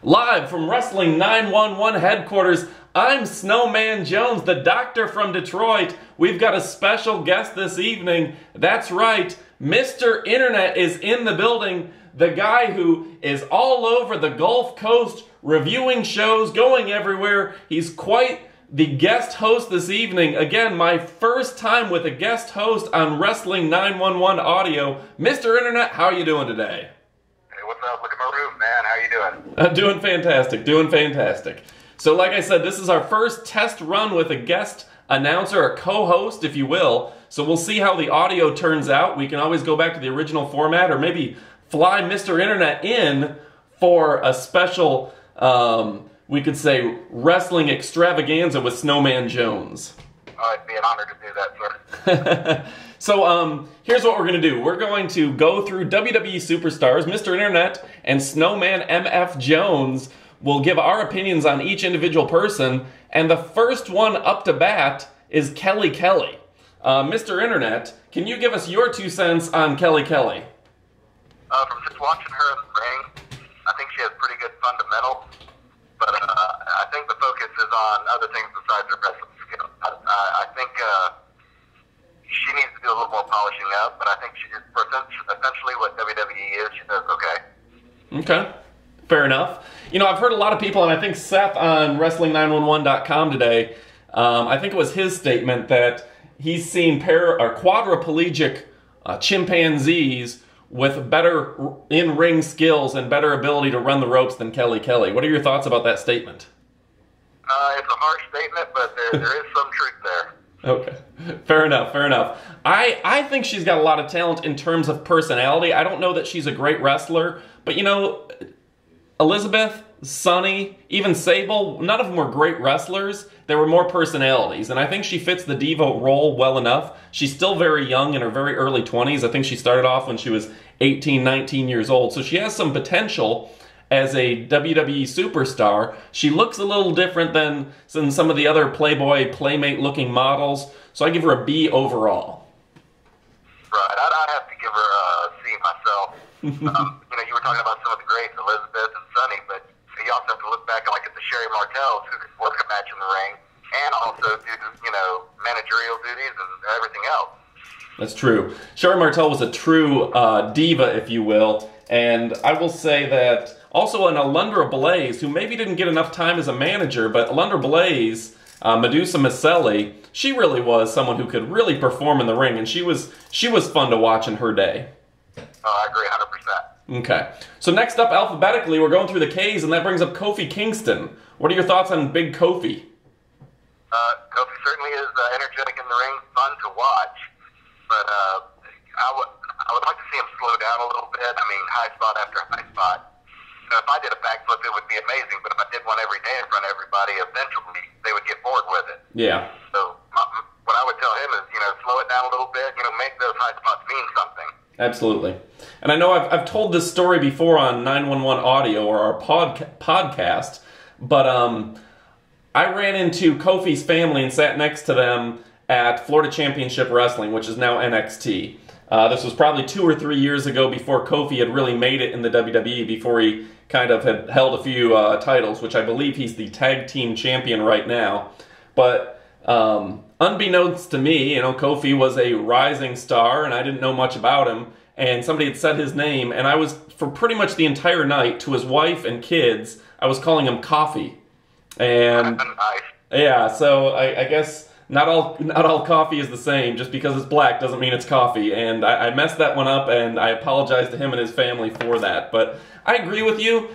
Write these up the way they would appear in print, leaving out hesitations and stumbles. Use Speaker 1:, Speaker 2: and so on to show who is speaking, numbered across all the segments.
Speaker 1: Live from Wrestling 911 headquarters, I'm Snowman Jones, the doctor from Detroit. We've got a special guest this evening. That's right, Mr. Internet is in the building. The guy who is all over the Gulf Coast, reviewing shows, going everywhere. He's quite the guest host this evening. Again, my first time with a guest host on Wrestling 911 audio. Mr. Internet, how are you doing today?
Speaker 2: What's up? Look at my roof, man. How you doing?
Speaker 1: Doing fantastic, doing fantastic. So like I said, this is our first test run with a guest announcer, a co-host, if you will. So we'll see how the audio turns out. We can always go back to the original format or maybe fly Mr. Internet in for a special, we could say, wrestling extravaganza with Snowman Jones.
Speaker 2: Oh, it'd be an honor to do that, sir.
Speaker 1: So here's what we're going to do. We're going to go through WWE Superstars. Mr. Internet and Snowman MF Jones will give our opinions on each individual person. And the first one up to bat is Kelly Kelly. Mr. Internet, can you give us your 2 cents on Kelly Kelly?
Speaker 2: From just watching her in the ring, I think she has pretty good fundamentals. But I think the focus is on other things besides her wrestling skill. I think she needs to do a little more polishing up, but I think she is essentially what WWE is. She does okay.
Speaker 1: Okay, fair enough. You know, I've heard a lot of people, and I think Seth on Wrestling911.com today, I think it was his statement that he's seen quadriplegic chimpanzees with better in-ring skills and better ability to run the ropes than Kelly Kelly. What are your thoughts about that statement?
Speaker 2: It's a harsh statement, but there is some truth there.
Speaker 1: Okay, fair enough, fair enough. I think she's got a lot of talent in terms of personality. I don't know that she's a great wrestler, but you know, Elizabeth, Sunny, even Sable, none of them were great wrestlers. They were more personalities, and I think she fits the diva role well enough. She's still very young, in her very early 20s. I think she started off when she was 18, 19 years old, so she has some potential as a WWE superstar. She looks a little different than some of the other Playboy, Playmate-looking models, so I give her a B overall.
Speaker 2: Right, I'd have to give her a C myself. You know, you were talking about some of the greats, Elizabeth and Sunny, but you also have to look back like at the Sherry Martells who could work a match in the ring and also do, you know, managerial duties and everything else.
Speaker 1: That's true. Sherry Martel was a true diva, if you will, and I will say that also an Alundra Blaze, who maybe didn't get enough time as a manager, but Alundra Blaze, Medusa Maselli, she really was someone who could really perform in the ring, and she was fun to watch in her day.
Speaker 2: Oh, I agree 100%.
Speaker 1: Okay. So next up, alphabetically, we're going through the Ks, and that brings up Kofi Kingston. What are your thoughts on Big Kofi?
Speaker 2: Kofi certainly is energetic in the ring, fun to watch, but I would like to see him slow down a little bit. I mean, high spot after high spot. You know, if I did a backflip, it would be amazing, but if I did one every day in front of everybody, eventually they would get bored with it.
Speaker 1: Yeah.
Speaker 2: So what I would tell him is, you know, slow it down a little bit, you know, make those high spots mean something.
Speaker 1: Absolutely. And I know I've told this story before on 911 Audio or our podcast, but I ran into Kofi's family and sat next to them at Florida Championship Wrestling, which is now NXT. This was probably 2 or 3 years ago before Kofi had really made it in the WWE, before he kind of had held a few titles, which I believe he's the tag team champion right now. But unbeknownst to me, you know, Kofi was a rising star, and I didn't know much about him. And somebody had said his name, and I was, for pretty much the entire night, to his wife and kids, I was calling him Coffee. And yeah, so I guess not all coffee is the same. Just because it's black doesn't mean it's coffee. And I messed that one up, and I apologize to him and his family for that. But I agree with you.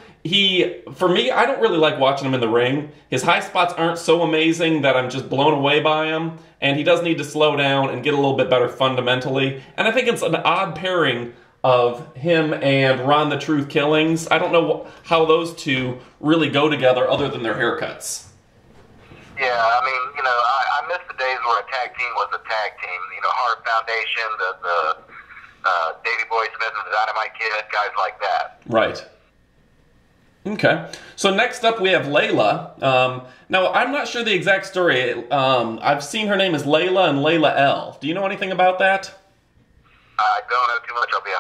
Speaker 1: For me, I don't really like watching him in the ring. His high spots aren't so amazing that I'm just blown away by him. And he does need to slow down and get a little bit better fundamentally. And I think it's an odd pairing of him and Ron the Truth Killings. I don't know how those two really go together other than their haircuts.
Speaker 2: Yeah, I mean, you know, I miss the days where a tag team was a tag team. You know, Hart Foundation, the Davey Boy Smith and the Dynamite Kid, guys like that.
Speaker 1: Right. Okay. So next up we have Layla. Now, I'm not sure the exact story. I've seen her name as Layla and Layla L. Do you know anything about that?
Speaker 2: I don't know too much. I'll be 100%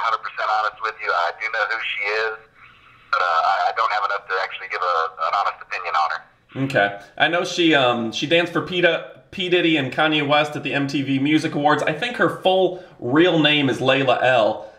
Speaker 2: honest with you. I do know who she is. but I don't have enough to actually give an honest opinion on her.
Speaker 1: Okay. I know she danced for P. Diddy and Kanye West at the MTV Music Awards. I think her full real name is Layla L.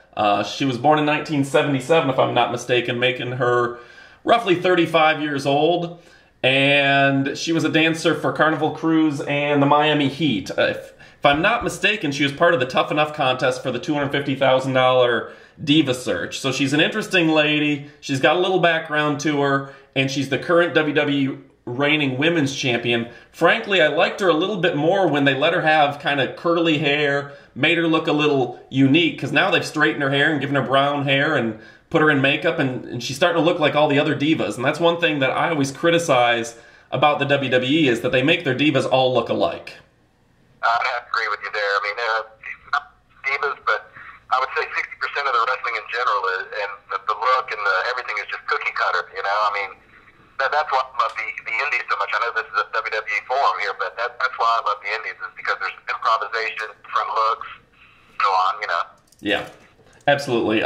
Speaker 1: She was born in 1977, if I'm not mistaken, making her roughly 35 years old. And she was a dancer for Carnival Cruise and the Miami Heat. If I'm not mistaken, she was part of the Tough Enough contest for the $250,000 Diva Search. So she's an interesting lady. She's got a little background to her, and she's the current WWE reigning women's champion. Frankly, I liked her a little bit more when they let her have kind of curly hair, made her look a little unique, because now they've straightened her hair and given her brown hair and put her in makeup, and she's starting to look like all the other divas. And that's one thing that I always criticize about the WWE, is that they make their divas all look alike.
Speaker 2: I agree with you there. I mean, not divas, but I would say 60% of the wrestling in general is, and the look and everything is just cookie cutter, you know? I mean, that's why I love the Indies so much. I know this is a WWE forum here, but that's why I love the Indies, is because there's improvisation, different looks, so on, you know?
Speaker 1: Yeah, absolutely.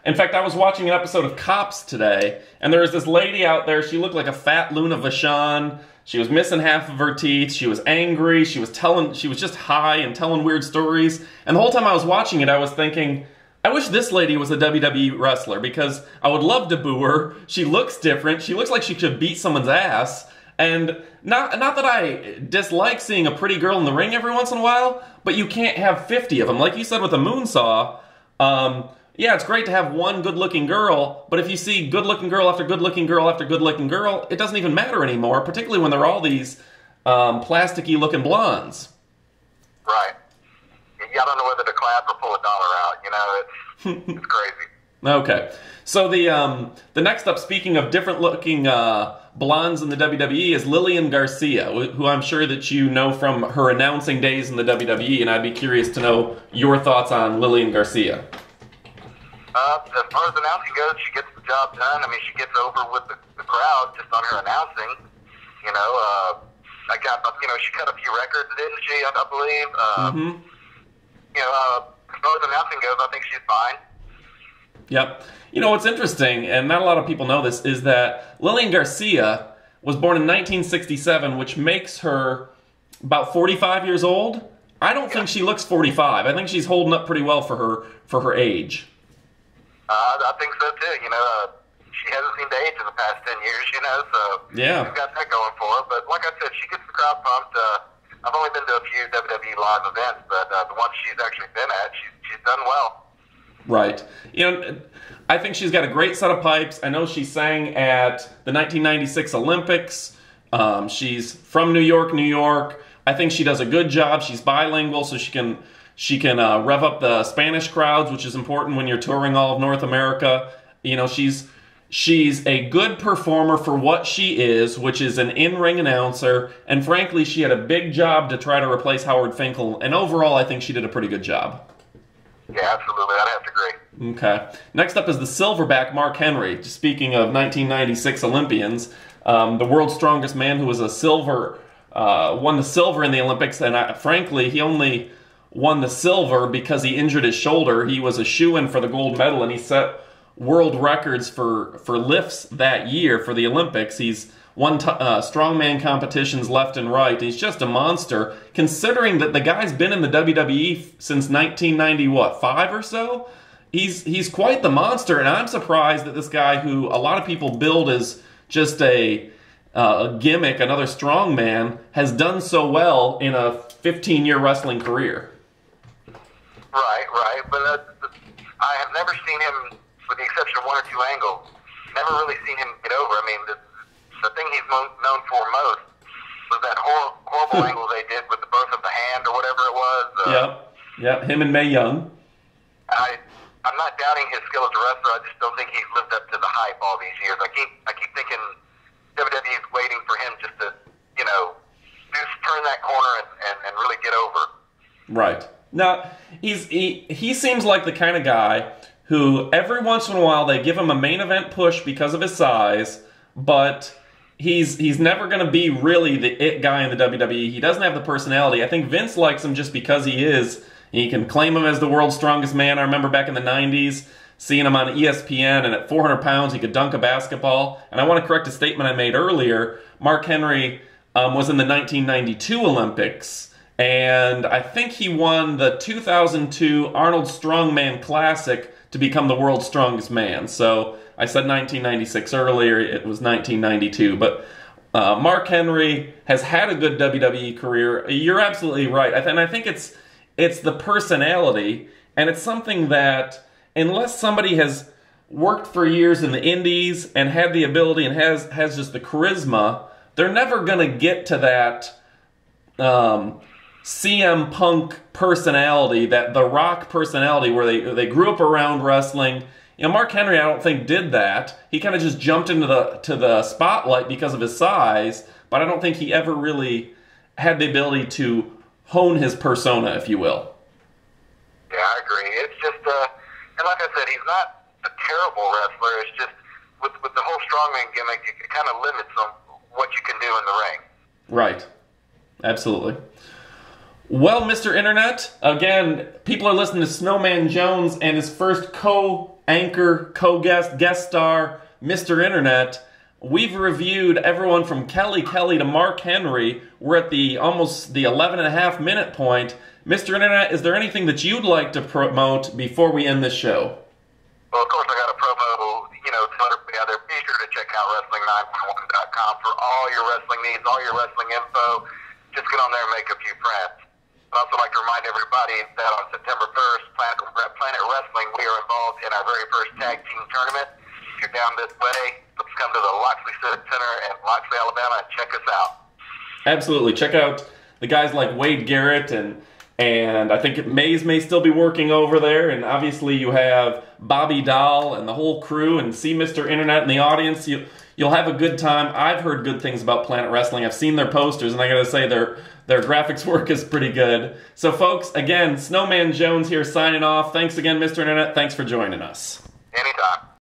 Speaker 1: In fact, I was watching an episode of Cops today, and there was this lady out there. She looked like a fat Luna Vachon. She was missing half of her teeth. She was angry. She was just high and telling weird stories. And the whole time I was watching it, I was thinking, I wish this lady was a WWE wrestler, because I would love to boo her. She looks different. She looks like she could beat someone's ass. And not that I dislike seeing a pretty girl in the ring every once in a while, but you can't have 50 of them. Like you said with a moonsaw, yeah, it's great to have one good-looking girl, but if you see good-looking girl after good-looking girl after good-looking girl, it doesn't even matter anymore, particularly when they're all these plasticky-looking blondes.
Speaker 2: Right. I don't know whether to clap or pull a dollar out, you know, it's crazy.
Speaker 1: Okay. So the next up, speaking of different-looking blondes in the WWE, is Lilian Garcia, who I'm sure that you know from her announcing days in the WWE, and I'd be curious to know your thoughts on Lilian Garcia.
Speaker 2: As far as announcing goes, she gets the job done. I mean, she gets over with the crowd just on her announcing. You know, she cut a few records, didn't she, I believe? You know, as far as announcing goes, I think she's fine.
Speaker 1: Yep. You know, what's interesting, and not a lot of people know this, is that Lilian Garcia was born in 1967, which makes her about 45 years old. I don't think she looks 45. I think she's holding up pretty well for her age.
Speaker 2: I think so too. You know, she hasn't seemed to age in the past 10 years. You know, so
Speaker 1: yeah,
Speaker 2: she's got that going for her. But like I said, she gets the crowd pumped. I've only been to a few WWE live events, but the ones she's actually been at, she's done well.
Speaker 1: Right. You know, I think she's got a great set of pipes. I know she sang at the 1996 Olympics. She's from New York, New York. I think she does a good job. She's bilingual, so she can rev up the Spanish crowds, which is important when you're touring all of North America. You know, she's a good performer for what she is, which is an in-ring announcer. And frankly, she had a big job to try to replace Howard Finkel. And overall, I think she did a pretty good job.
Speaker 2: Yeah, absolutely. I'd have to agree.
Speaker 1: Okay. Next up is the Silverback, Mark Henry. Speaking of 1996 Olympians, the world's strongest man who was won the silver in the Olympics. And frankly, he only won the silver because he injured his shoulder. He was a shoo-in for the gold medal, and he set world records for lifts that year for the Olympics. He's won strongman competitions left and right. He's just a monster, considering that the guy's been in the WWE since 1995 or so. He's quite the monster, and I'm surprised that this guy, who a lot of people build as just a gimmick, another strongman, has done so well in a 15-year wrestling career.
Speaker 2: Right, but I have never seen him, with the exception of one or two angles, never really seen him get over. I mean, the thing he's known for most was that horrible angle they did with the birth of the hand or whatever it was.
Speaker 1: Yep, him and Mae Young.
Speaker 2: I'm not doubting his skill as a wrestler. I just don't think he's lived up to the hype all these years. I keep thinking WWE is waiting for him just to, you know, just turn that corner and really get over.
Speaker 1: Right. Now, he seems like the kind of guy who every once in a while they give him a main event push because of his size, but he's never going to be really the it guy in the WWE. He doesn't have the personality. I think Vince likes him just because he is. He can claim him as the world's strongest man. I remember back in the 90s, seeing him on ESPN, and at 400 pounds he could dunk a basketball. And I want to correct a statement I made earlier. Mark Henry was in the 1992 Olympics, and I think he won the 2002 Arnold Strongman Classic to become the world's strongest man. So I said 1996 earlier, it was 1992. But Mark Henry has had a good WWE career. You're absolutely right. And I think it's the personality, and it's something that, unless somebody has worked for years in the indies and had the ability and has just the charisma, they're never going to get to that CM Punk personality, that The Rock personality, where they grew up around wrestling. You know, Mark Henry, I don't think, did that. He kind of just jumped into the spotlight because of his size, but I don't think he ever really had the ability to hone his persona, if you will.
Speaker 2: Yeah, I agree. It's just, and like I said, he's not a terrible wrestler. It's just, with the whole strongman gimmick, it kind of limits him what you can do in the ring.
Speaker 1: Right. Absolutely. Well, Mr. Internet, again, people are listening to Snowman Jones and his first co-anchor, guest star, Mr. Internet. We've reviewed everyone from Kelly to Mark Henry. We're at almost the 11.5-minute point. Mr. Internet, is there anything that you'd like to promote before we end this show?
Speaker 2: Well, of course, I got a promo, tell everybody out there, be sure to check out Wrestling911.com for all your wrestling needs, all your wrestling info. Just get on there and make a few friends. I'd also like to remind everybody that on September 1st, Planet Wrestling, we are involved in our very first tag team tournament. If you're down this way, let's come to the Loxley Civic Center in Loxley, Alabama, and check us out.
Speaker 1: Absolutely. Check out the guys like Wade Garrett, and I think Mays may still be working over there, and obviously you have Bobby Dahl and the whole crew, and see Mr. Internet in the audience. You'll have a good time. I've heard good things about Planet Wrestling. I've seen their posters, and I gotta say their graphics work is pretty good. So folks, again, Snowman Jones here signing off. Thanks again, Mr. Internet. Thanks for joining us.